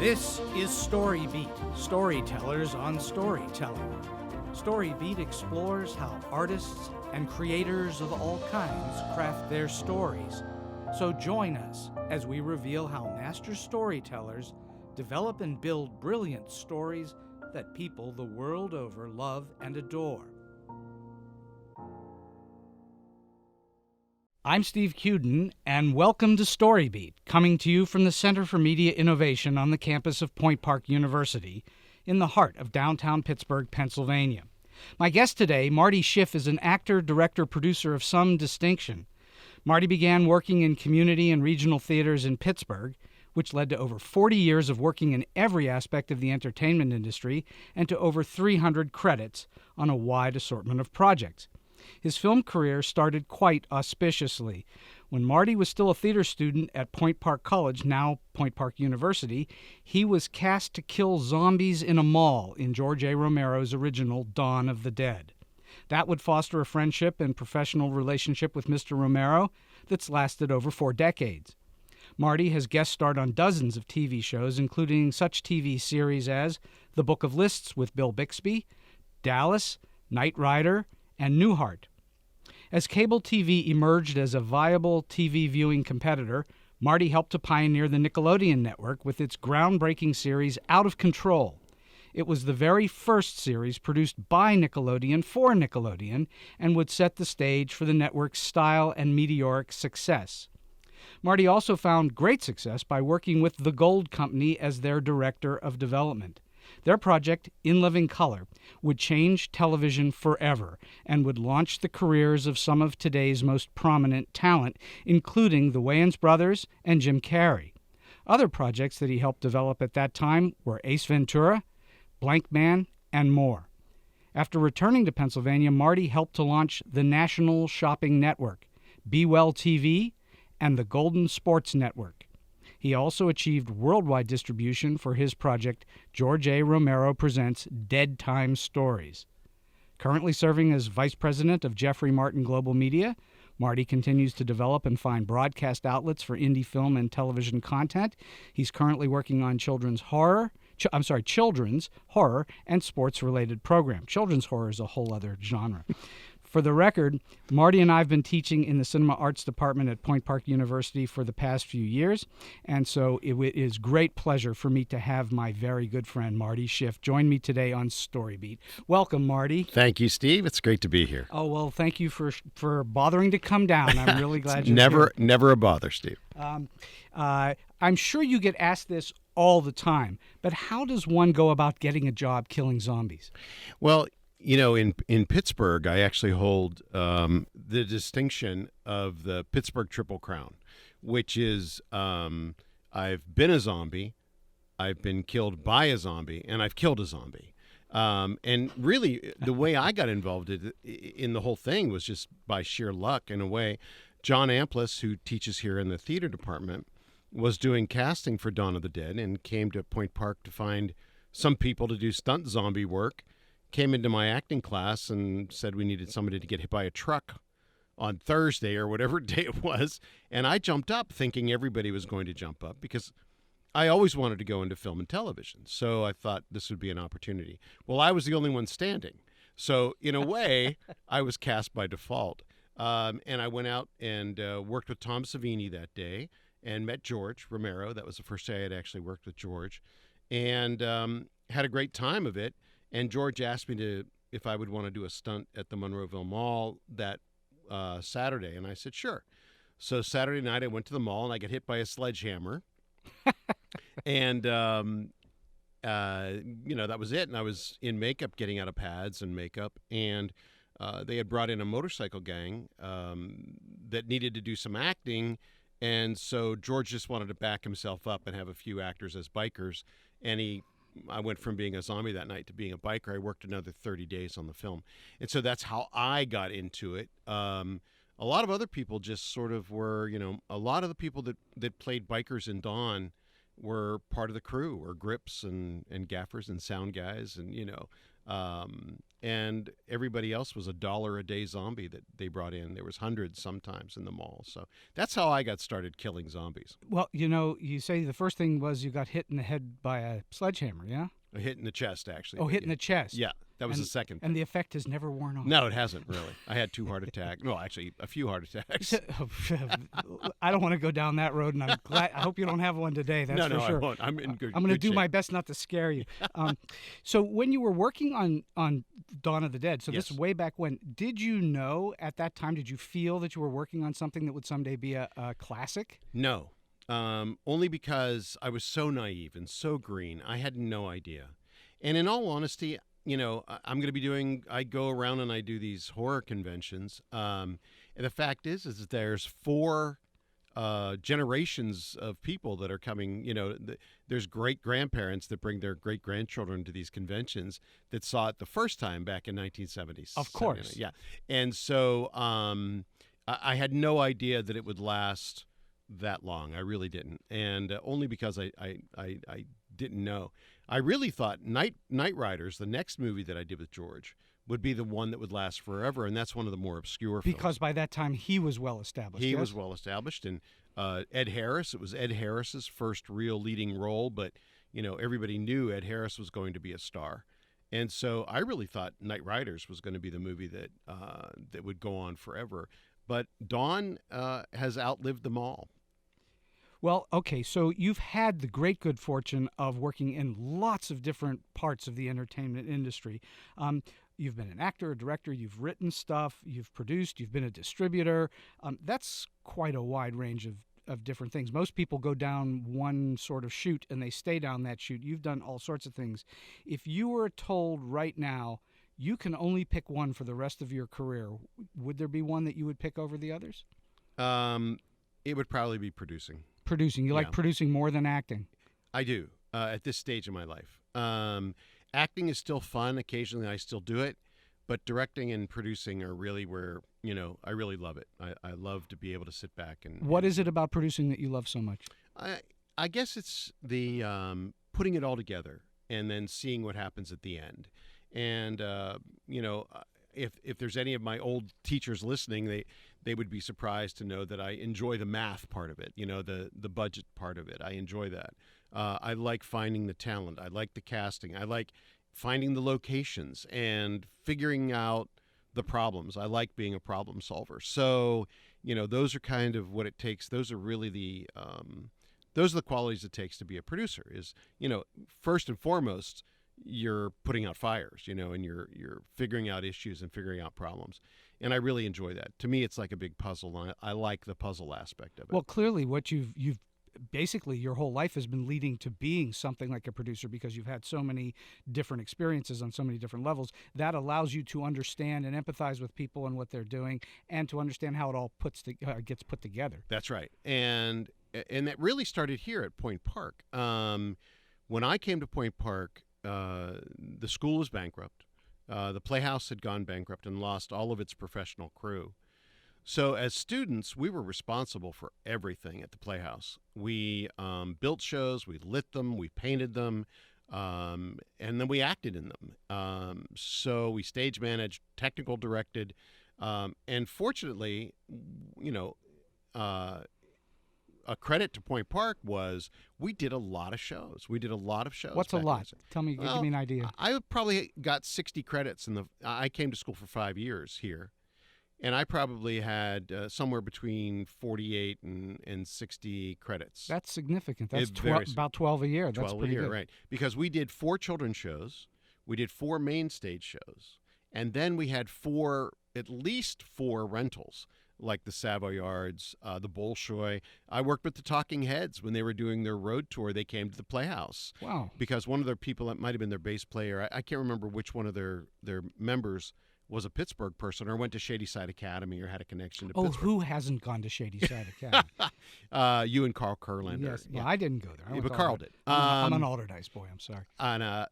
This is StoryBeat, storytellers on storytelling. StoryBeat explores how artists and creators of all kinds craft their stories. So join us as we reveal how master storytellers develop and build brilliant stories that people the world over love and adore. I'm Steve Cuden, and welcome to StoryBeat, coming to you from the Center for Media Innovation on the campus of Point Park University in the heart of downtown Pittsburgh, Pennsylvania. My guest today, Marty Schiff, is an actor, director, producer of some distinction. Marty began working in community and regional theaters in Pittsburgh, which led to over 40 years of working in every aspect of the entertainment industry and to over 300 credits on a wide assortment of projects. His film career started quite auspiciously. When Marty was still a theater student at Point Park College, now Point Park University, he was cast to kill zombies in a mall in George A. Romero's original Dawn of the Dead. That would foster a friendship and professional relationship with Mr. Romero that's lasted over 4 decades. Marty has guest starred on dozens of TV shows, including such TV series as The Book of Lists with Bill Bixby, Dallas, Knight Rider, and NEWHART. As cable TV emerged as a viable TV viewing competitor, Marty helped to pioneer the Nickelodeon network with its groundbreaking series Out of Control. It was the very first series produced by Nickelodeon for Nickelodeon and would set the stage for the network's style and meteoric success. Marty also found great success by working with The Gold Company as their director of development. Their project, In Living Color, would change television forever and would launch the careers of some of today's most prominent talent, including the Wayans brothers and Jim Carrey. Other projects that he helped develop at that time were Ace Ventura, BLANKMAN, and more. After returning to Pennsylvania, Marty helped to launch the National Shopping Network, Be Well TV, and the Golden Sports Network. He also achieved worldwide distribution for his project, George A. Romero Presents Deadtime Stories. Currently serving as Vice President of Jeffrey Martin Global Media, Marty continues to develop and find broadcast outlets for indie film and television content. He's currently working on children's horror and sports-related program. Children's horror is a whole other genre. For the record, Marty and I have been teaching in the Cinema Arts Department at Point Park University for the past few years, and so it is great pleasure for me to have my very good friend Marty Schiff join me today on StoryBeat. Welcome, Marty. Thank you, Steve. It's great to be here. Oh, well, thank you for bothering to come down. I'm really glad you're here. here. Never a bother, Steve. I'm sure you get asked this all the time, but how does one go about getting a job killing zombies? Well, you know, in Pittsburgh, I actually hold the distinction of the Pittsburgh Triple Crown, which is I've been a zombie, I've been killed by a zombie, and I've killed a zombie. And really, the way I got involved in the whole thing was just by sheer luck, in a way. John Amplis, who teaches here in the theater department, was doing casting for Dawn of the Dead and came to Point Park to find some people to do stunt zombie work. Came into my acting class and said we needed somebody to get hit by a truck on Thursday or whatever day it was. And I jumped up thinking everybody was going to jump up because I always wanted to go into film and television. So I thought this would be an opportunity. Well, I was the only one standing. So in a way, I was cast by default. And I went out and worked with Tom Savini that day and met George Romero. That was the first day I had actually worked with George. And had a great time of it. And George asked me if I would want to do a stunt at the Monroeville Mall that Saturday, and I said, sure. So Saturday night I went to the mall, and I got hit by a sledgehammer. And, that was it. And I was in makeup, getting out of pads and makeup, and they had brought in a motorcycle gang that needed to do some acting, and so George just wanted to back himself up and have a few actors as bikers, and I went from being a zombie that night to being a biker. I worked another 30 days on the film. And so that's how I got into it. A lot of other people just sort of were, a lot of the people that played bikers in Dawn were part of the crew, or grips and gaffers and sound guys. And, And everybody else was $1 a day zombie that they brought in. There was hundreds sometimes in the mall. So that's how I got started killing zombies. Well, you say the first thing was you got hit in the head by a sledgehammer, yeah? A hit in the chest, actually. Oh, hit in the chest. Yeah, that was the second. And the effect has never worn off. No, it hasn't really. I had 2 heart attacks. No, actually, a few heart attacks. I don't want to go down that road, and I'm glad. I hope you don't have one today. That's no, for sure. I won't. I'm in good. I'm going to do shape. my best not to scare you. So when you were working on Dawn of the Dead, so Yes. this is way back when, did you know at that time? Did you feel that you were working on something that would someday be a classic? No, only because I was so naive and so green. I had no idea. And in all honesty, I'm going to be doing. I go around and I do these horror conventions. And the fact is there's 4 generations of people that are coming. There's great grandparents that bring their great grandchildren to these conventions that saw it the first time back in 1970s. Of course, yeah. And so I had no idea that it would last that long. I really didn't, and only because I didn't know. I really thought Night Riders, the next movie that I did with George, would be the one that would last forever, and that's one of the more obscure films. Because by that time he was well established. He yes? was well established, and Ed Harris. It was Ed Harris's first real leading role, but everybody knew Ed Harris was going to be a star, and so I really thought Night Riders was going to be the movie that that would go on forever. But Dawn has outlived them all. Well, okay, so you've had the great good fortune of working in lots of different parts of the entertainment industry. You've been an actor, a director, you've written stuff, you've produced, you've been a distributor. That's quite a wide range of different things. Most people go down one sort of chute and they stay down that chute. You've done all sorts of things. If you were told right now you can only pick one for the rest of your career, would there be one that you would pick over the others? It would probably be producing. Producing. You like producing more than acting? I do, at this stage of my life. Acting is still fun. Occasionally I still do it. But directing and producing are really where, I really love it. I love to be able to sit back and... What is it about producing that you love so much? I guess it's the putting it all together and then seeing what happens at the end. And, if there's any of my old teachers listening, they would be surprised to know that I enjoy the math part of it, the budget part of it. I enjoy that. I like finding the talent. I like the casting. I like finding the locations and figuring out the problems. I like being a problem solver. So, those are kind of what it takes. Those are really those are the qualities it takes to be a producer is, first and foremost, you're putting out fires, and you're figuring out issues and figuring out problems. And I really enjoy that. To me, it's like a big puzzle. And I like the puzzle aspect of it. Well, clearly what you've basically your whole life has been leading to being something like a producer because you've had so many different experiences on so many different levels. That allows you to understand and empathize with people and what they're doing and to understand how it all gets put together. That's right. And that really started here at Point Park. When I came to Point Park, the school was bankrupt. The Playhouse had gone bankrupt and lost all of its professional crew. So as students, we were responsible for everything at the Playhouse. We built shows, we lit them, we painted them, and then we acted in them. So we stage managed, technical directed, and fortunately, a credit to Point Park was we did a lot of shows. What's a lot? Tell me, give me an idea. I probably got 60 credits I came to school for 5 years here, and I probably had somewhere between 48 and 60 credits. That's significant. That's about 12 a year. That's 12 pretty a year, good. right? Because we did 4 children's shows, we did 4 main stage shows, and then we had at least four rentals, like the Savoyards, the Bolshoi. I worked with the Talking Heads when they were doing their road tour. They came to the Playhouse. Wow. Because one of their people, that might have been their bass player, I can't remember which one of their members was a Pittsburgh person or went to Shady Side Academy or had a connection to Pittsburgh. Who hasn't gone to Shady Side Academy? You and Carl Kurlander. Yes. Well, I didn't go there. But Carl did. I'm an Alderdice boy. I'm sorry. And,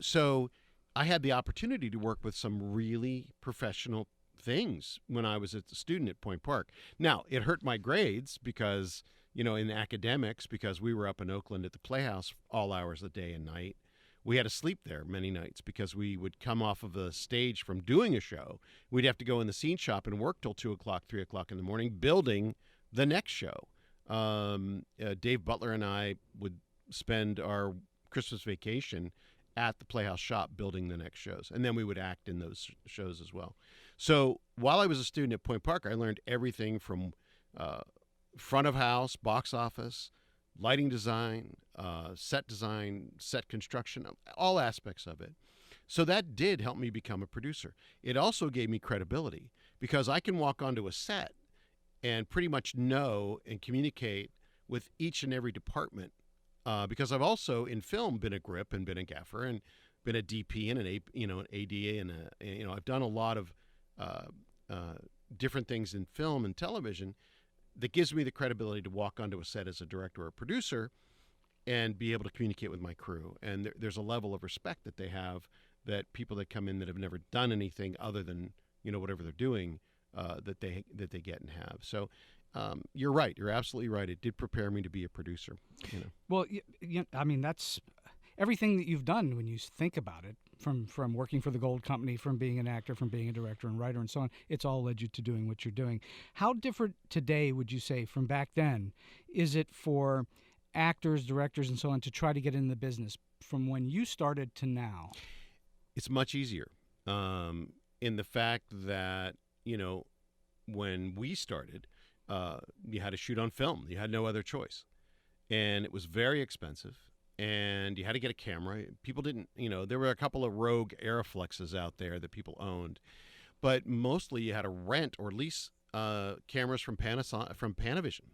so I had the opportunity to work with some really professional things when I was a student at Point Park. Now, it hurt my grades because, in academics, because we were up in Oakland at the Playhouse all hours of the day and night. we had to sleep there many nights because we would come off of the stage from doing a show. We'd have to go in the scene shop and work till 2 o'clock, 3 o'clock in the morning, building the next show. Dave Butler and I would spend our Christmas vacation at the Playhouse shop building the next shows. And then we would act in those shows as well. So while I was a student at Point Park, I learned everything from front of house, box office, lighting design, set construction, all aspects of it. So that did help me become a producer. It also gave me credibility because I can walk onto a set and pretty much know and communicate with each and every department. Because I've also in film been a grip and been a gaffer and been a DP and an ADA and I've done a lot of different things in film and television that gives me the credibility to walk onto a set as a director or a producer and be able to communicate with my crew. And there's a level of respect that they have that people that come in that have never done anything other than whatever they're doing that they get and have. So. You're right. You're absolutely right. It did prepare me to be a producer. Well, I mean, that's everything that you've done when you think about it, from working for the Gold Company, from being an actor, from being a director and writer and so on. It's all led you to doing what you're doing. How different today, would you say, from back then, is it for actors, directors, and so on to try to get in the business from when you started to now? It's much easier in the fact that, when we started, you had to shoot on film. You had no other choice. And it was very expensive. And you had to get a camera. People didn't, there were a couple of rogue Aeroflexes out there that people owned. But mostly you had to rent or lease cameras from Panavision.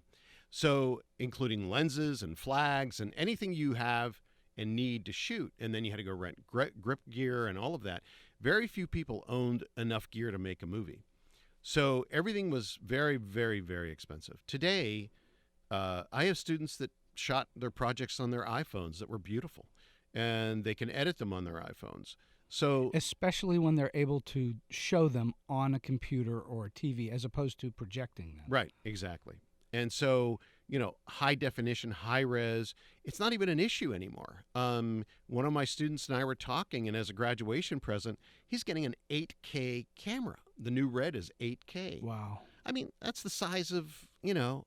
So including lenses and flags and anything you have and need to shoot. And then you had to go rent grip gear and all of that. Very few people owned enough gear to make a movie. So everything was very, very, very expensive. Today, I have students that shot their projects on their iPhones that were beautiful, and they can edit them on their iPhones. So especially when they're able to show them on a computer or a TV as opposed to projecting them. Right, exactly. And so, high definition, high res, it's not even an issue anymore. One of my students and I were talking, and as a graduation present, he's getting an 8K camera. The new Red is 8K. Wow. I mean, that's the size of, the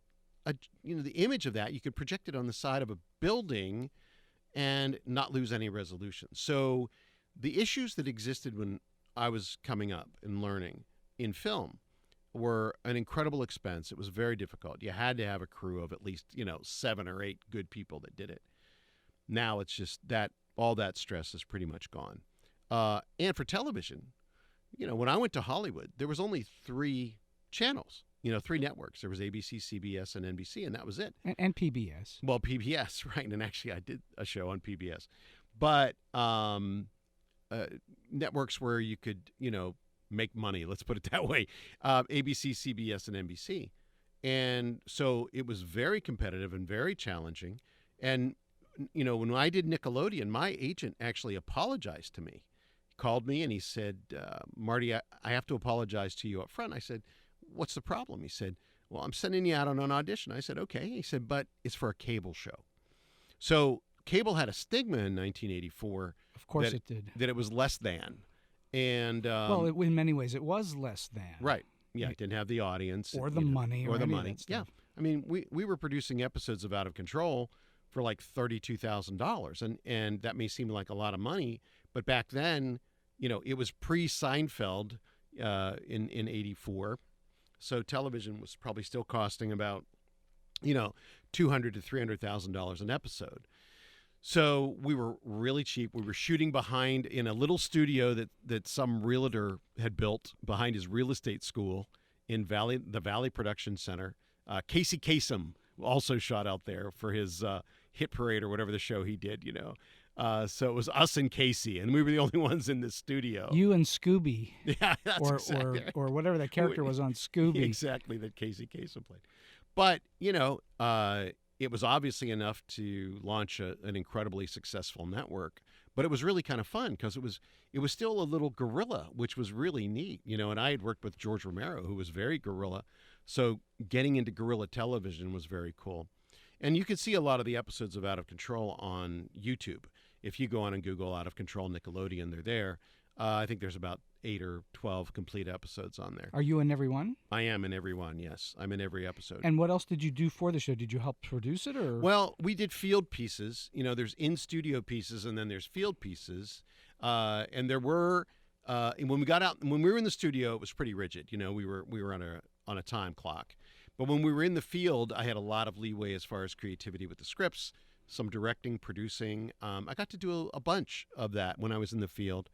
image of that. You could project it on the side of a building and not lose any resolution. So the issues that existed when I was coming up and learning in film were an incredible expense. It was very difficult. You had to have a crew of at least, 7 or 8 good people that did it. Now it's just that all that stress is pretty much gone. And for television, when I went to Hollywood, there was only 3 channels, 3 networks. There was ABC, CBS, and NBC, and that was it. And PBS. Well, PBS, right. And actually I did a show on PBS. But networks where you could, make money, let's put it that way, ABC, CBS, and NBC. And so it was very competitive and very challenging. And, when I did Nickelodeon, my agent actually apologized to me. He called me and he said, Marty, I have to apologize to you up front. I said, what's the problem? He said, well, I'm sending you out on an audition. I said, okay. He said, but it's for a cable show. So cable had a stigma in 1984. Of course it did. That it was less than. And in many ways, it was less than. Right. Yeah, it didn't have the audience. Or the money. Or the money. Yeah. I mean, we were producing episodes of Out of Control for like $32,000. And that may seem like a lot of money. But back then, it was pre-Seinfeld in 84. So television was probably still costing about, $200,000 to $300,000 an episode. So we were really cheap. We were shooting behind in a little studio that some realtor had built behind his real estate school in the Valley Production Center. Casey Kasem also shot out there for his Hit Parade or whatever the show he did, So it was us and Casey, and we were the only ones in this studio. You and Scooby. Yeah, that's exactly right. Or whatever that character was on Scooby. Exactly, that Casey Kasem played. But, it was obviously enough to launch an incredibly successful network, but it was really kind of fun because it was still a little guerrilla, which was really neat, and I had worked with George Romero, who was very guerrilla. So getting into guerrilla television was very cool. And you could see a lot of the episodes of Out of Control on YouTube. if you go on and Google Out of Control Nickelodeon, they're there. I think there's about 8 or 12 complete episodes on there. Are you in every one? I am in every one, yes. I'm in every episode. And what else did you do for the show? Did you help produce it, or? Well, we did field pieces. There's in-studio pieces, and then there's field pieces. And there were, when we were in the studio, it was pretty rigid. We were on a time clock. But when we were in the field, I had a lot of leeway as far as creativity with the scripts, some directing, producing. I got to do a bunch of that when I was in the field.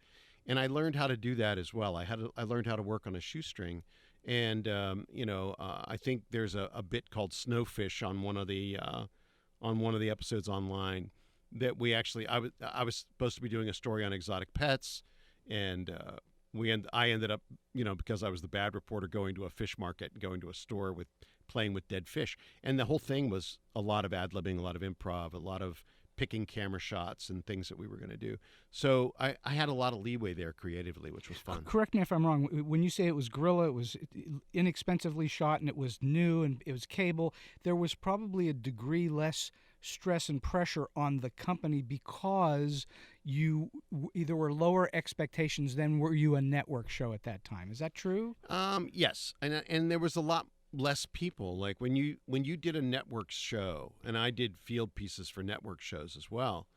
And I learned how to do that as well. I learned how to work on a shoestring, and I think there's a bit called Snowfish on one of the episodes online that we actually I was supposed to be doing a story on exotic pets, and I ended up because I was the bad reporter going to a fish market, going to a store playing with dead fish, and the whole thing was a lot of ad-libbing, a lot of improv, a lot of picking camera shots and things that we were going to do. So I had a lot of leeway there creatively, which was fun. Correct me if I'm wrong. When you say it was guerrilla, it was inexpensively shot and it was new and it was cable, there was probably a degree less stress and pressure on the company because you either were lower expectations than were you a network show at that time. Is that true? Yes. And there was a lot less people. Like when you did a network show, and I did field pieces for network shows as well.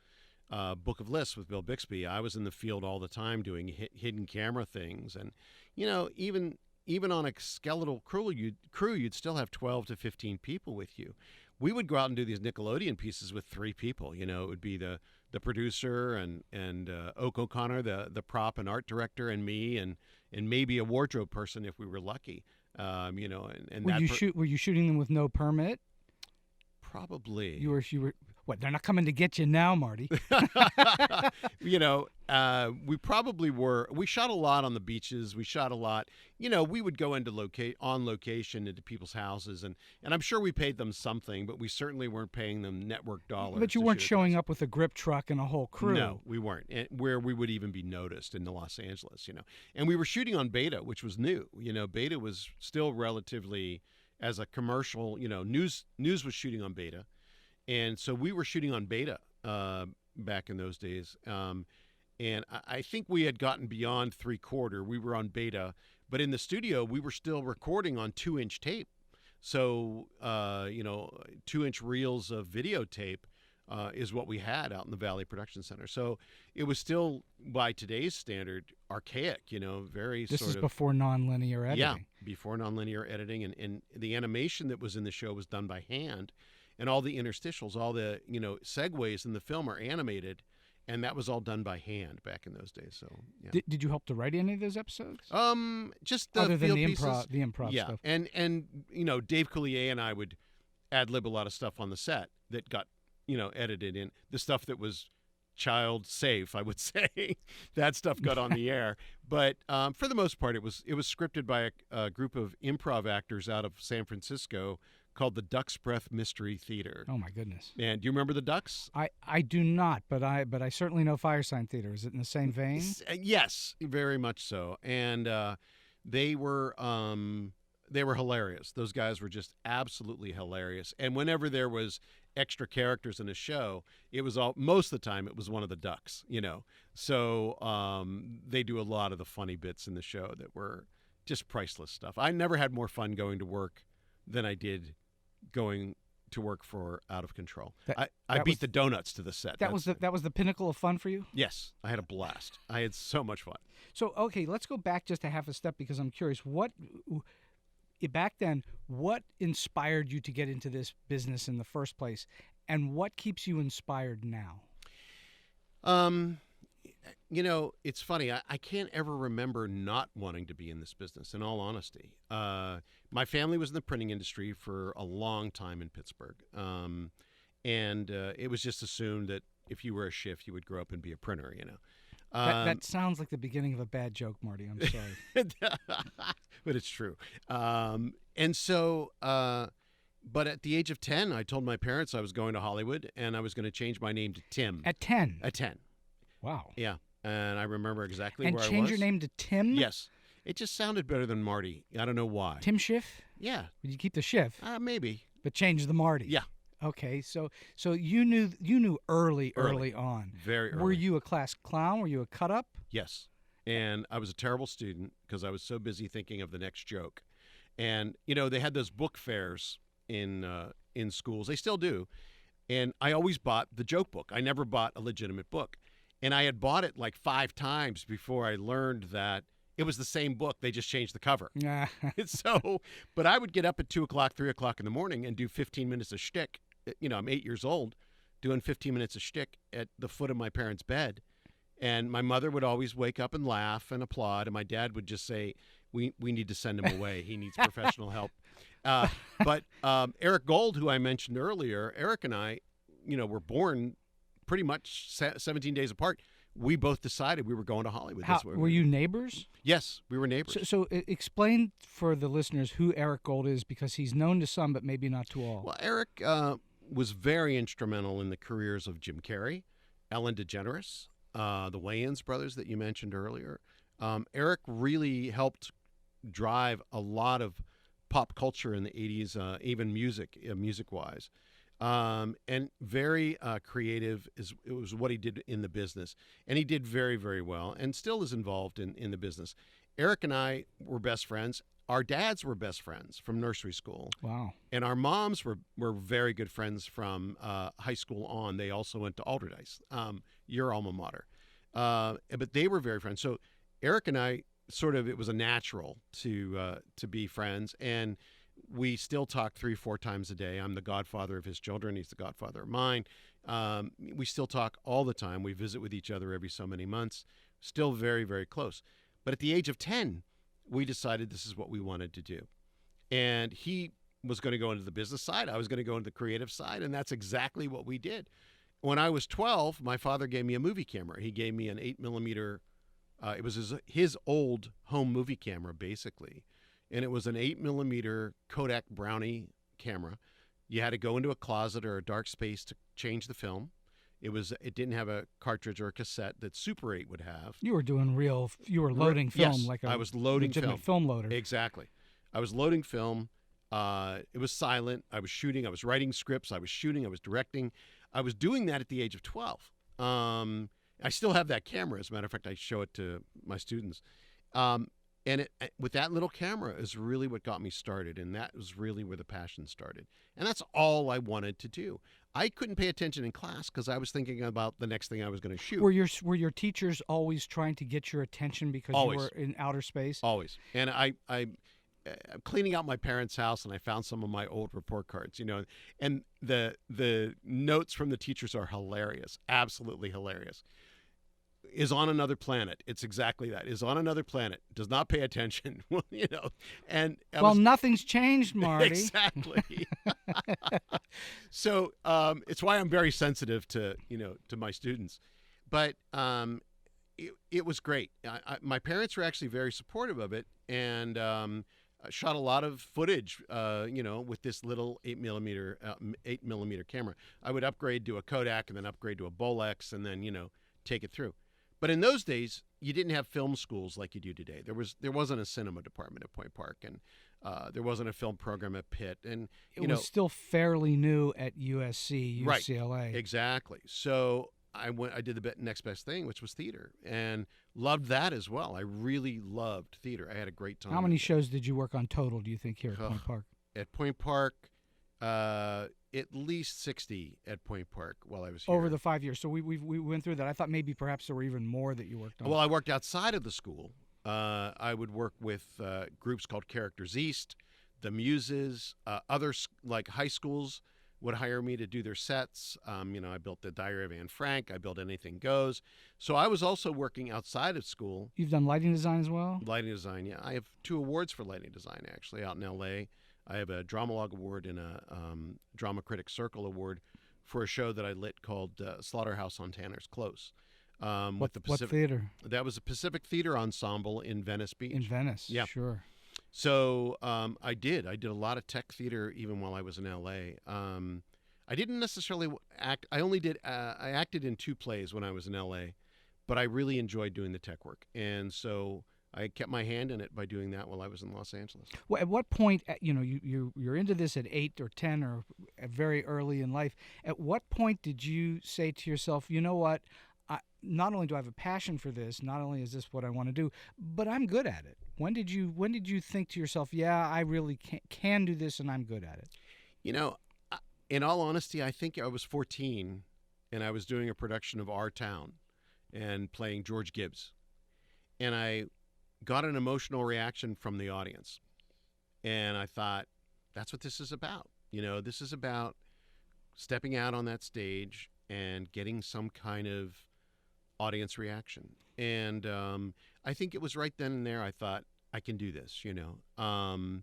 Book of Lists with Bill Bixby, I was in the field all the time doing hidden camera things, and even on a skeletal crew, you'd still have 12 to 15 people with you. We would go out and do these Nickelodeon pieces with 3 people. It would be the producer and Oak O'Connor, the prop and art director, and me, and maybe a wardrobe person if we were lucky. And were you shooting them with no permit? Probably. You were. What? They're not coming to get you now, Marty. We probably were. We shot a lot on the beaches. We shot a lot. We would go into on location into people's houses, and I'm sure we paid them something, but we certainly weren't paying them network dollars. But you weren't showing up with a grip truck and a whole crew. No, we weren't. Where we would even be noticed in Los Angeles, And we were shooting on beta, which was new. Beta was still relatively, as a commercial, news was shooting on beta. And so we were shooting on beta back in those days. And I think we had gotten beyond 3/4. We were on beta. But in the studio, we were still recording on 2-inch tape. So, 2-inch reels of videotape is what we had out in the Valley Production Center. So it was still, by today's standard, archaic, very This sort is of... before nonlinear editing. Yeah, before nonlinear editing. And the animation that was in the show was done by hand. And all the interstitials, all the, segues in the film are animated. And that was all done by hand back in those days. So, yeah. Did you help to write any of those episodes? Just the other than field the pieces. improv Yeah, stuff. and Dave Coulier and I would ad-lib a lot of stuff on the set that got edited in. The stuff that was child safe, I would say, that stuff got on the air. But for the most part, it was scripted by a group of improv actors out of San Francisco called the Duck's Breath Mystery Theater. Oh my goodness! And do you remember the Ducks? I do not, but I certainly know Firesign Theater. Is it in the same vein? Yes, very much so. And they were hilarious. Those guys were just absolutely hilarious. And whenever there was extra characters in a show, it was most of the time it was one of the Ducks. So they do a lot of the funny bits in the show that were just priceless stuff. I never had more fun going to work than I did going to work for Out of Control. I beat the donuts to the set. That was the pinnacle of fun for you? Yes, I had a blast. I had so much fun. So, okay, let's go back just a half a step because I'm curious. Back then, what inspired you to get into this business in the first place, and what keeps you inspired now? It's funny. I can't ever remember not wanting to be in this business, in all honesty. My family was in the printing industry for a long time in Pittsburgh. And it was just assumed that if you were a Schiff, you would grow up and be a printer, That sounds like the beginning of a bad joke, Marty. I'm sorry. But it's true. And so, but at the age of 10, I told my parents I was going to Hollywood and I was going to change my name to Tim. At 10? At 10. Wow. Yeah. And I remember exactly where I was. And change your name to Tim? Yes. It just sounded better than Marty. I don't know why. Tim Schiff? Yeah. Did you keep the Schiff? Maybe. But change the Marty? Yeah. Okay, so you knew early on. Very early. Were you a class clown? Were you a cut up? Yes. And I was a terrible student because I was so busy thinking of the next joke. And they had those book fairs in schools. They still do. And I always bought the joke book. I never bought a legitimate book. And I had bought it like 5 times before I learned that it was the same book. They just changed the cover. Yeah. But I would get up at 2 o'clock, 3 o'clock in the morning and do 15 minutes of shtick. I'm 8 years old, doing 15 minutes of shtick at the foot of my parents' bed. And my mother would always wake up and laugh and applaud. And my dad would just say, we need to send him away. He needs professional help. But Eric Gold, who I mentioned earlier, Eric and I, were born pretty much 17 days apart. We both decided we were going to Hollywood. Were you neighbors? Yes, we were neighbors. So explain for the listeners who Eric Gold is, because he's known to some, but maybe not to all. Well, Eric was very instrumental in the careers of Jim Carrey, Ellen DeGeneres, the Wayans brothers that you mentioned earlier. Eric really helped drive a lot of pop culture in the 80s, even music-wise. And very creative it was what he did in the business. And he did very, very well and still is involved in the business. Eric and I were best friends. Our dads were best friends from nursery school. Wow. And our moms were very good friends from high school on. They also went to Alderdice, your alma mater. But they were very friends. So Eric and I it was a natural to be friends. And we still talk 3-4 times a day. I'm the godfather of his children. He's the godfather of mine. We still talk all the time. We visit with each other every so many months. Still very, very close. But at the age of 10, we decided this is what we wanted to do. And he was going to go into the business side. I was going to go into the creative side. And that's exactly what we did. When I was 12, my father gave me a movie camera. He gave me an 8mm. It was his old home movie camera, basically. And it was an 8mm Kodak Brownie camera. You had to go into a closet or a dark space to change the film. It didn't have a cartridge or a cassette that Super 8 would have. You were loading film. Yes, like I was loading legitimate film loader. Exactly. I was loading film. It was silent. I was shooting. I was writing scripts. I was shooting. I was directing. I was doing that at the age of 12. I still have that camera. As a matter of fact, I show it to my students. And with that little camera is really what got me started, and that was really where the passion started. And that's all I wanted to do. I couldn't pay attention in class because I was thinking about the next thing I was going to shoot. Were your teachers always trying to get your attention because Always. you were in outer space? Always. And I'm cleaning out my parents' house, and I found some of my old report cards, and the notes from the teachers are hilarious, absolutely hilarious. Is on another planet. It's exactly that. Is on another planet. Does not pay attention. And nothing's changed, Marty. Exactly. So it's why I'm very sensitive to my students. But it was great. My parents were actually very supportive of it, and I shot a lot of footage. With this little 8mm camera. I would upgrade to a Kodak, and then upgrade to a Bolex, and then take it through. But in those days, you didn't have film schools like you do today. There wasn't a cinema department at Point Park, and there wasn't a film program at Pitt, and it was still fairly new at USC, UCLA. Right, exactly. So I did the next best thing, which was theater, and loved that as well. I really loved theater. I had a great time. How many shows did you work on total, do you think, here at Point Park? At Point Park, at least 60 at Point Park while I was here. Over the 5 years. So we went through that. I thought maybe perhaps there were even more that you worked on. Well, I worked outside of the school. I would work with groups called Characters East, the Muses, others like high schools would hire me to do their sets. I built the Diary of Anne Frank. I built Anything Goes. So I was also working outside of school. You've done lighting design as well? Lighting design, yeah. I have 2 awards for lighting design, actually, out in L.A. I have a Dramalog Award and a Drama Critic Circle Award for a show that I lit called Slaughterhouse on Tanner's Close. What theater? That was a Pacific Theater Ensemble in Venice Beach. In Venice, yeah. Sure. So I did a lot of tech theater even while I was in L.A. I didn't necessarily act. I acted in 2 plays when I was in L.A., but I really enjoyed doing the tech work. And so I kept my hand in it by doing that while I was in Los Angeles. Well, at what point, you're into this at 8 or 10 or very early in life. At what point did you say to yourself, you know what? Not only do I have a passion for this, not only is this what I want to do, but I'm good at it. When did you think to yourself, yeah, I really can do this and I'm good at it? In all honesty, I think I was 14 and I was doing a production of Our Town and playing George Gibbs. And I got an emotional reaction from the audience. And I thought, that's what this is about. This is about stepping out on that stage and getting some kind of audience reaction. And I think it was right then and there I thought, I can do this, And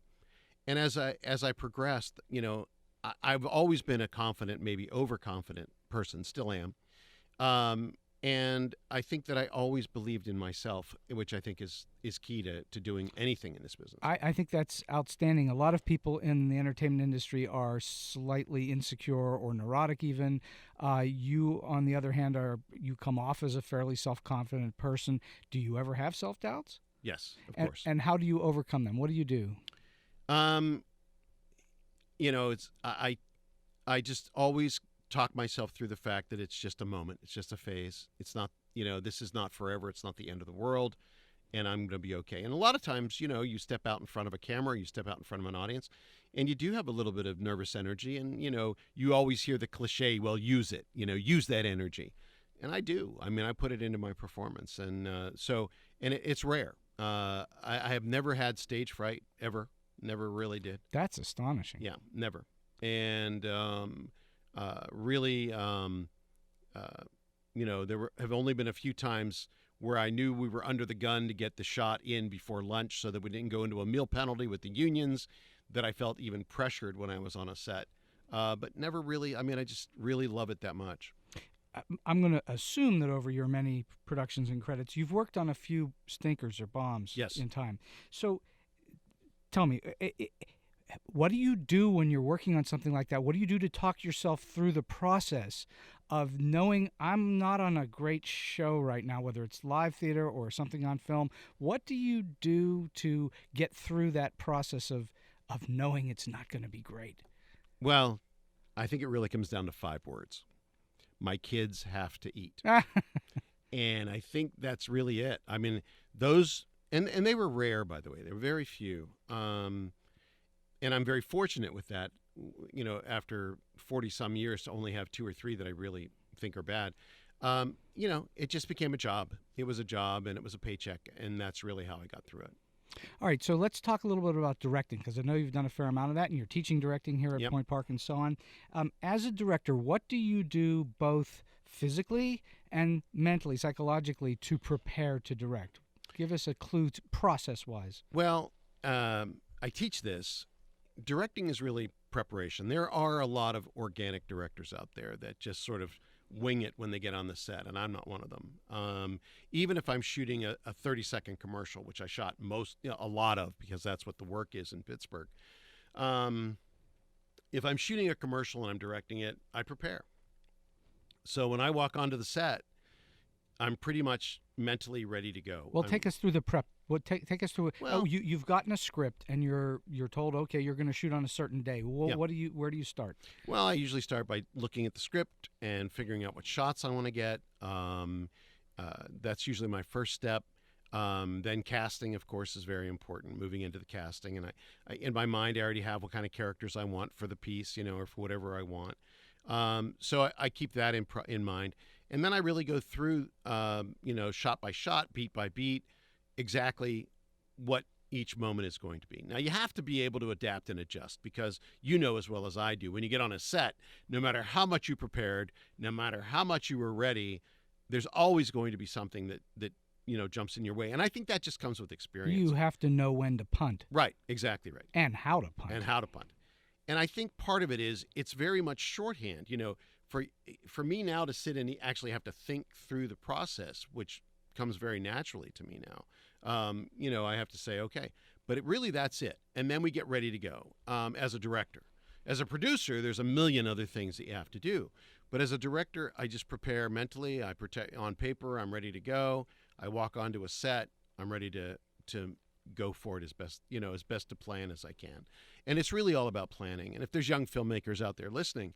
as I progressed, I've always been a confident, maybe overconfident person, still am. And I think that I always believed in myself, which I think is key to doing anything in this business. I think that's outstanding. A lot of people in the entertainment industry are slightly insecure or neurotic even. You, on the other hand, you come off as a fairly self-confident person. Do you ever have self-doubts? Yes, of course. And how do you overcome them? What do you do? I just always talk myself through the fact that it's just a moment. It's just a phase. It's not, this is not forever. It's not the end of the world, and I'm going to be okay. And a lot of times, you step out in front of a camera, you step out in front of an audience, and you do have a little bit of nervous energy. And, you always hear the cliche, well, use it, use that energy. And I do. I mean, I put it into my performance. And it's rare. I have never had stage fright, ever. Never really did. That's astonishing. Yeah, never. And really, there have only been a few times where I knew we were under the gun to get the shot in before lunch so that we didn't go into a meal penalty with the unions, that I felt even pressured when I was on a set. But never really, I just really love it that much. I'm going to assume that over your many productions and credits, you've worked on a few stinkers or bombs in time. So tell me, what do you do when you're working on something like that? What do you do to talk yourself through the process of knowing I'm not on a great show right now, whether it's live theater or something on film? What do you do to get through that process of knowing it's not going to be great? Well, I think it really comes down to 5 words. My kids have to eat. And I think that's really it. I mean, those, and they were rare, by the way. They were very few. And I'm very fortunate with that, after 40-some years to only have 2 or 3 that I really think are bad. It just became a job. It was a job and it was a paycheck, and that's really how I got through it. All right, so let's talk a little bit about directing, because I know you've done a fair amount of that, and you're teaching directing here at Point Park and so on. As a director, what do you do both physically and mentally, psychologically, to prepare to direct? Give us a clue process-wise. Well, I teach this. Directing is really preparation. There are a lot of organic directors out there that just sort of wing it when they get on the set, and I'm not one of them. Even if I'm shooting a 30-second commercial, which I shot a lot of, because that's what the work is in Pittsburgh. If I'm shooting a commercial and I'm directing it, I prepare. So when I walk onto the set, I'm pretty much mentally ready to go. Well, take us through the prep. Take us through it. Well, you've gotten a script and you're told, okay, you're going to shoot on a certain day. Well, where do you start? Well, I usually start by looking at the script and figuring out what shots I want to get. That's usually my first step. Then casting, of course, is very important. Moving into the casting, and I in my mind, I already have what kind of characters I want for the piece, or for whatever I want. So I keep that in mind, and then I really go through, shot by shot, beat by beat, exactly what each moment is going to be. Now, you have to be able to adapt and adjust, because as well as I do, when you get on a set, no matter how much you prepared, no matter how much you were ready, there's always going to be something that jumps in your way. And I think that just comes with experience. You have to know when to punt. Right, exactly right. And how to punt. And I think part of it is it's very much shorthand. For me now to sit and actually have to think through the process, which comes very naturally to me now. I have to say, okay, but really that's it. And then we get ready to go as a director. As a producer, there's a million other things that you have to do. But as a director, I just prepare mentally. I protect on paper. I'm ready to go. I walk onto a set. I'm ready to to go for it as best to plan as I can. And it's really all about planning. And if there's young filmmakers out there listening,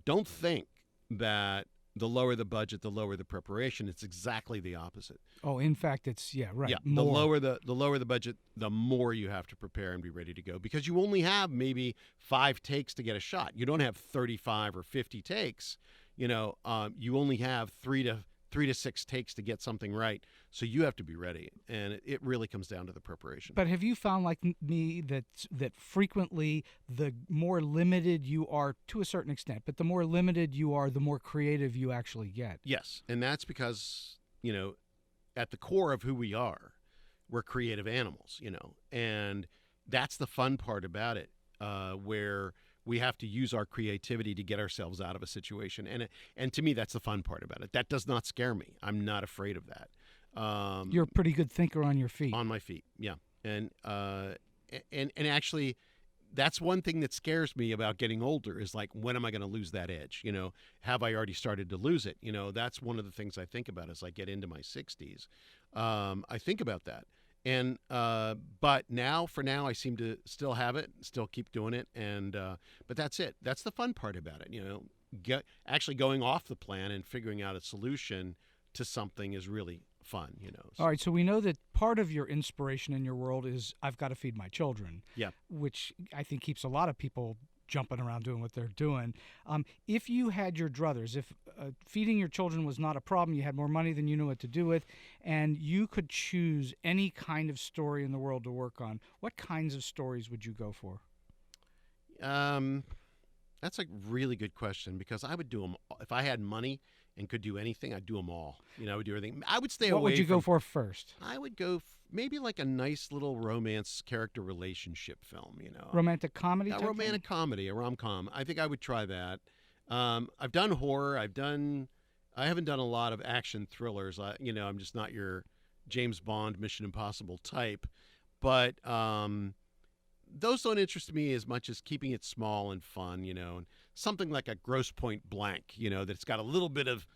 don't think that the lower the budget, the lower the preparation. It's exactly the opposite. Oh, in fact, it's right. Yeah, More. the lower the budget, the more you have to prepare and be ready to go, because you only have maybe 5 takes to get a shot. You don't have 35 or 50 takes. You only have 3 to 6 takes to get something right. So you have to be ready, and it really comes down to the preparation. But have you found, like me, that frequently the more limited you are, to a certain extent, but the more limited you are, the more creative you actually get? Yes, and that's because, at the core of who we are, we're creative animals, and that's the fun part about it, where we have to use our creativity to get ourselves out of a situation. And to me, that's the fun part about it. That does not scare me. I'm not afraid of that. You're a pretty good thinker on your feet. On my feet, yeah. And actually, that's one thing that scares me about getting older is, like, when am I going to lose that edge? Have I already started to lose it? That's one of the things I think about as I get into my 60s. I think about that. And but for now, I seem to still have it, still keep doing it, and but that's it. That's the fun part about it. Actually going off the plan and figuring out a solution to something is really fun. All right, so we know that part of your inspiration in your world is I've got to feed my children. Yeah. Which I think keeps a lot of people jumping around doing what they're doing. If you had your druthers, if feeding your children was not a problem, you had more money than you knew what to do with, and you could choose any kind of story in the world to work on, what kinds of stories would you go for? That's a really good question, because I would do them. If I had money and could do anything, I'd do them all. I would do everything. I would stay away. What would you go for first? I would go maybe like a nice little romance character relationship film. Romantic comedy. A romantic comedy, a rom-com. I think I would try that. I've done horror. I haven't done a lot of action thrillers. I'm just not your James Bond, Mission Impossible type. But those don't interest me as much as keeping it small and fun, and something like a Grosse Pointe Blank, that's got a little bit of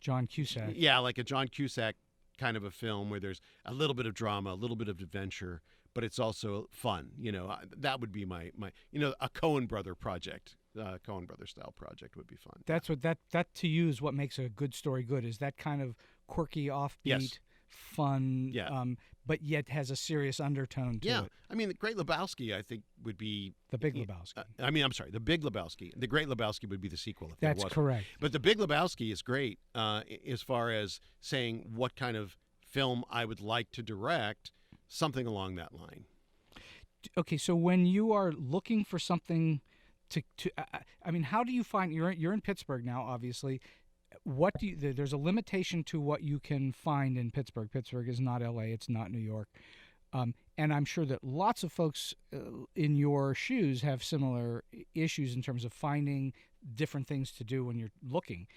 John Cusack. Yeah, like a John Cusack kind of a film where there's a little bit of drama, a little bit of adventure, but it's also fun. That would be my a Coen brother project. Coen brother style project would be fun. That's what that to you is what makes a good story good, is that kind of quirky, offbeat, yes, fun, but yet has a serious undertone to it. I mean, the Great Lebowski, I think, would be The Big Lebowski. I'm sorry, The Big Lebowski. The Great Lebowski would be the sequel. If That's correct. But The Big Lebowski is great as far as saying what kind of film I would like to direct, something along that line. Okay, so when you are looking for something to how do you find, you're in Pittsburgh now, obviously. There's a limitation to what you can find in Pittsburgh. Pittsburgh is not LA, it's not New York. And I'm sure that lots of folks in your shoes have similar issues in terms of finding different things to do when you're looking.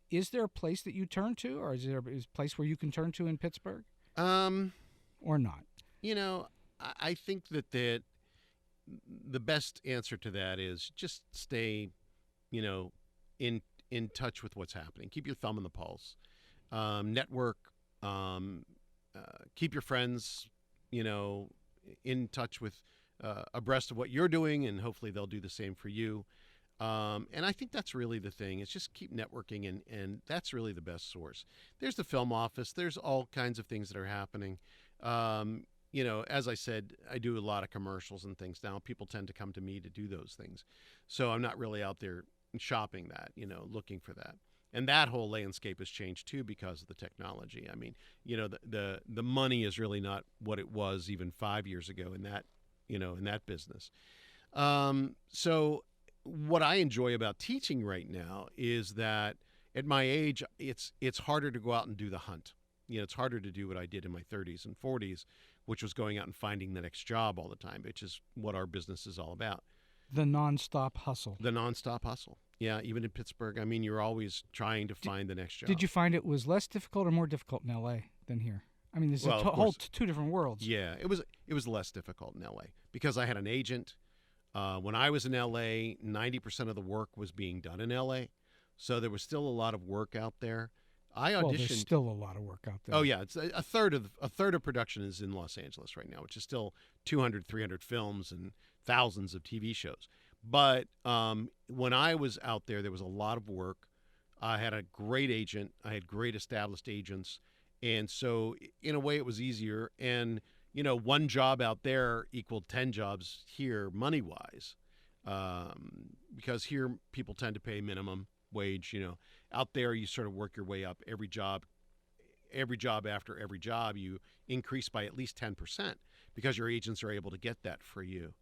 Is there a place that you turn to, or is there a place where you can turn to in Pittsburgh? Or not? I think that the best answer to that is just stay, in touch with what's happening. Keep your thumb on the pulse. Network. Keep your friends, in touch with, abreast of what you're doing, and hopefully they'll do the same for you. And I think that's really the thing. It's just keep networking, and that's really the best source. There's the film office. There's all kinds of things that are happening. As I said, I do a lot of commercials and things now. People tend to come to me to do those things. So I'm not really out there shopping that, looking for that. And that whole landscape has changed too because of the technology. I mean, the money is really not what it was even 5 years ago in that business. So what I enjoy about teaching right now is that at my age, it's harder to go out and do the hunt. It's harder to do what I did in my 30s and 40s, which was going out and finding the next job all the time, which is what our business is all about. The nonstop hustle. The nonstop hustle. Yeah, even in Pittsburgh. I mean, you're always trying to find the next job. Did you find it was less difficult or more difficult in L.A. than here? I mean, there's whole two different worlds. Yeah, it was less difficult in L.A. because I had an agent. When I was in L.A., 90% of the work was being done in L.A., so there was still a lot of work out there. I Well, there's auditioned. still a lot of work out there. Oh yeah, it's a third of production is in Los Angeles right now, which is still 200, 300 films and thousands of TV shows. But when I was out there was a lot of work. I had a great agent. I had great established agents, and so in a way it was easier. And one job out there equaled 10 jobs here, money wise, because here people tend to pay minimum wage. Out there you sort of work your way up. Every job after every job, you increase by at least 10% because your agents are able to get that for you.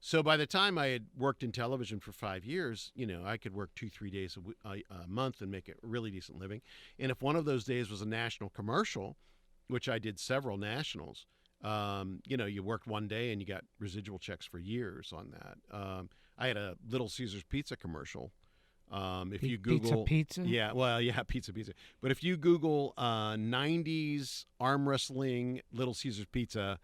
So by the time I had worked in television for 5 years, I could work 2-3 days a month and make a really decent living. And if one of those days was a national commercial, which I did several nationals, you worked one day and you got residual checks for years on that. I had a Little Caesars Pizza commercial. If you Google pizza, yeah, well, yeah, pizza. But if you Google 90s arm wrestling Little Caesars Pizza,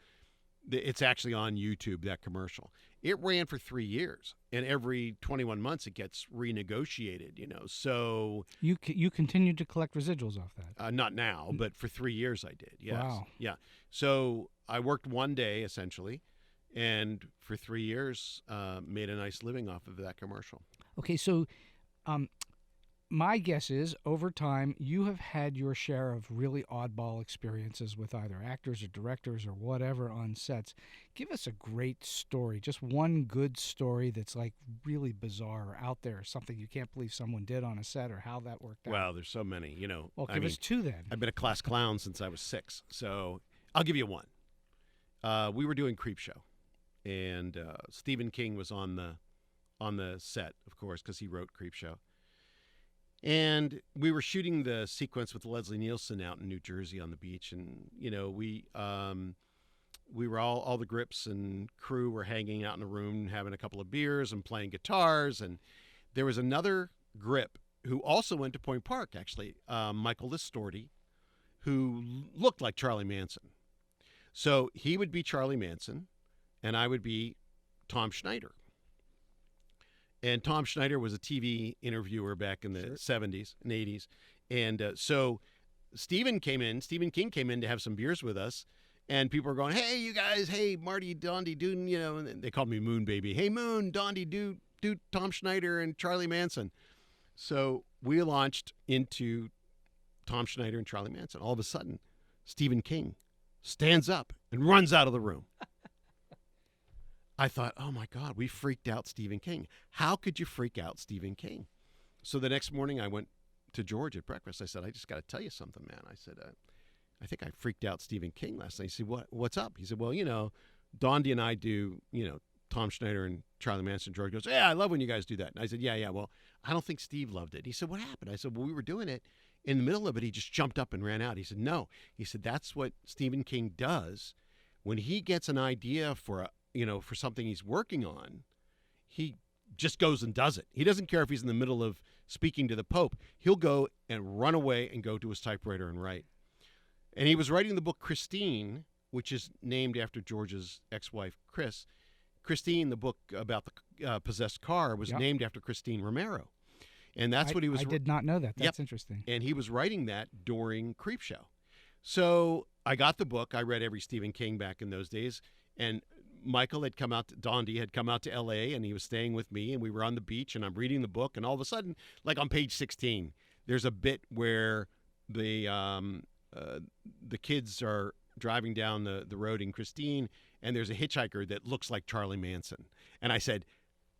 it's actually on YouTube, that commercial. It ran for 3 years, and every 21 months it gets renegotiated. So you continued to collect residuals off that. Not now, but for 3 years I did. Yes. Wow. Yeah. So I worked one day essentially, and for 3 years made a nice living off of that commercial. Okay, so my guess is over time you have had your share of really oddball experiences with either actors or directors or whatever on sets. Give us a great story, just one good story that's like really bizarre or out there, something you can't believe someone did on a set or how that worked out. Well, there's so many, Well, give us two then. I've been a class clown since I was 6, so I'll give you one. We were doing Creepshow, and Stephen King was on the set, of course, because he wrote Creepshow. And we were shooting the sequence with Leslie Nielsen out in New Jersey on the beach, and we were all the grips and crew were hanging out in a room, having a couple of beers and playing guitars. And there was another grip who also went to Point Park, actually, Michael Listorti, who looked like Charlie Manson. So he would be Charlie Manson, and I would be Tom Schneider. And Tom Schneider was a TV interviewer back in the 70s and 80s. And so Stephen King came in to have some beers with us. And people were going, hey, you guys, hey, Marty, Dondi, Dude, and they called me Moon Baby. Hey, Moon, Dondi, Dude, Tom Schneider, and Charlie Manson. So we launched into Tom Schneider and Charlie Manson. All of a sudden, Stephen King stands up and runs out of the room. I thought, oh, my God, we freaked out Stephen King. How could you freak out Stephen King? So the next morning I went to George at breakfast. I said, I just got to tell you something, man. I said, I think I freaked out Stephen King last night. He said, what's up? He said, well, Dondi and I do, Tom Schneider and Charlie Manson. George goes, yeah, I love when you guys do that. And I said, yeah, well, I don't think Steve loved it. He said, what happened? I said, well, we were doing it. In the middle of it, he just jumped up and ran out. He said, no. He said, that's what Stephen King does. When he gets an idea for something he's working on, he just goes and does it. He doesn't care if he's in the middle of speaking to the Pope. He'll go and run away and go to his typewriter and write. And he was writing the book Christine, which is named after George's ex-wife, Chris. Christine, the book about the possessed car, was named after Christine Romero. And that's what he was... I did not know that. That's interesting. And he was writing that during Creepshow. So I got the book. I read every Stephen King back in those days. And Michael had come out, Dondi had come out to L.A., and he was staying with me, and we were on the beach, and I'm reading the book, and all of a sudden, like on page 16, there's a bit where the kids are driving down the road in Christine, and there's a hitchhiker that looks like Charlie Manson. And I said,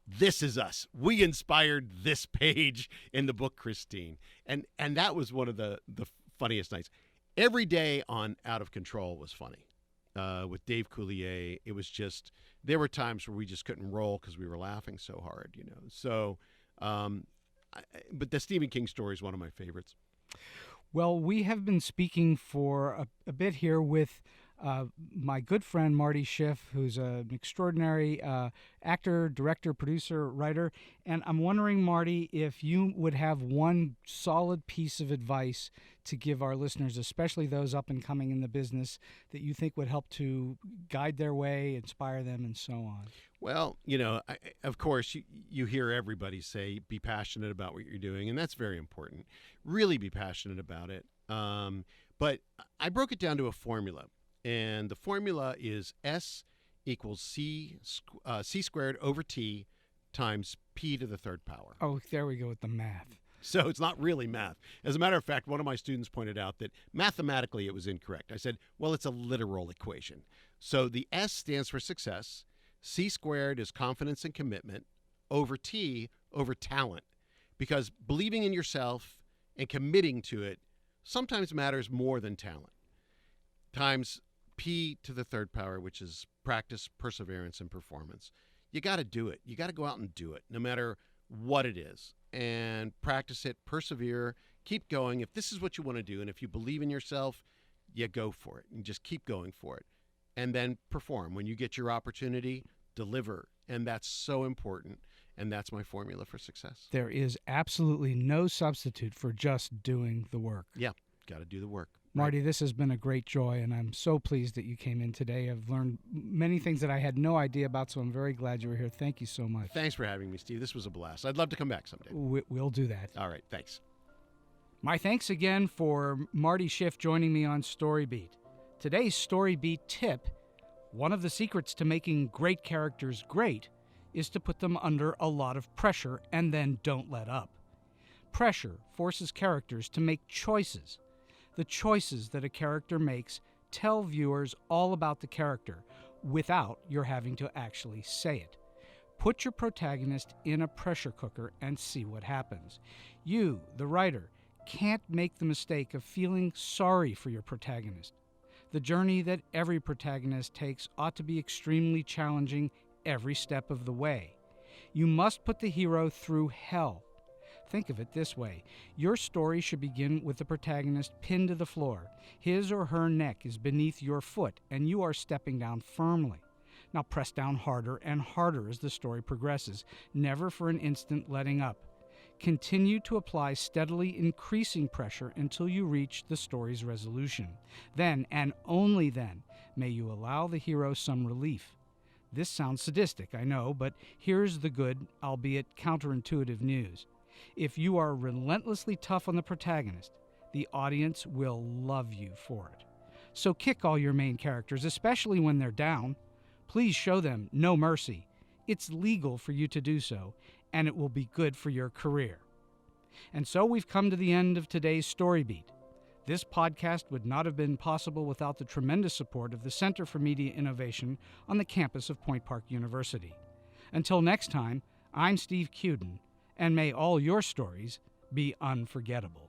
this is us. We inspired this page in the book Christine. And that was one of the funniest nights. Every day on Out of Control was funny. With Dave Coulier, it was just, there were times where we just couldn't roll because we were laughing so hard, So, but the Stephen King story is one of my favorites. Well, we have been speaking for a bit here with my good friend Marty Schiff, who's an extraordinary actor, director, producer, writer. And I'm wondering, Marty, if you would have one solid piece of advice to give our listeners, especially those up and coming in the business, that you think would help to guide their way, inspire them, and so on. Well, of course, you hear everybody say, be passionate about what you're doing, and that's very important. Really be passionate about it. But I broke it down to a formula, and the formula is S equals C squared over T times P to the third power. Oh, there we go with the math. So it's not really math. As a matter of fact, one of my students pointed out that mathematically it was incorrect. I said, well, it's a literal equation. So the S stands for success. C squared is confidence and commitment over T over talent. Because believing in yourself and committing to it sometimes matters more than talent. Times P to the third power, which is practice, perseverance, and performance. You got to do it. You got to go out and do it, no matter what it is. And practice it, persevere, keep going. If this is what you want to do, and if you believe in yourself, you go for it and just keep going for it. And then perform. When you get your opportunity, deliver. And that's so important. And that's my formula for success. There is absolutely no substitute for just doing the work. Yeah, got to do the work. Marty, this has been a great joy, and I'm so pleased that you came in today. I've learned many things that I had no idea about, so I'm very glad you were here. Thank you so much. Thanks for having me, Steve. This was a blast. I'd love to come back someday. We'll do that. All right, thanks. My thanks again for Marty Schiff joining me on StoryBeat. Today's StoryBeat tip, one of the secrets to making great characters great is to put them under a lot of pressure and then don't let up. Pressure forces characters to make choices. The choices that a character makes tell viewers all about the character without your having to actually say it. Put your protagonist in a pressure cooker and see what happens. You, the writer, can't make the mistake of feeling sorry for your protagonist. The journey that every protagonist takes ought to be extremely challenging every step of the way. You must put the hero through hell. Think of it this way. Your story should begin with the protagonist pinned to the floor. His or her neck is beneath your foot, and you are stepping down firmly. Now press down harder and harder as the story progresses, never for an instant letting up. Continue to apply steadily increasing pressure until you reach the story's resolution. Then, and only then, may you allow the hero some relief. This sounds sadistic, I know, but here's the good, albeit counterintuitive news. If you are relentlessly tough on the protagonist, the audience will love you for it. So kick all your main characters, especially when they're down. Please show them no mercy. It's legal for you to do so, and it will be good for your career. And so we've come to the end of today's StoryBeat. This podcast would not have been possible without the tremendous support of the Center for Media Innovation on the campus of Point Park University. Until next time, I'm Steve Cuden, and may all your stories be unforgettable.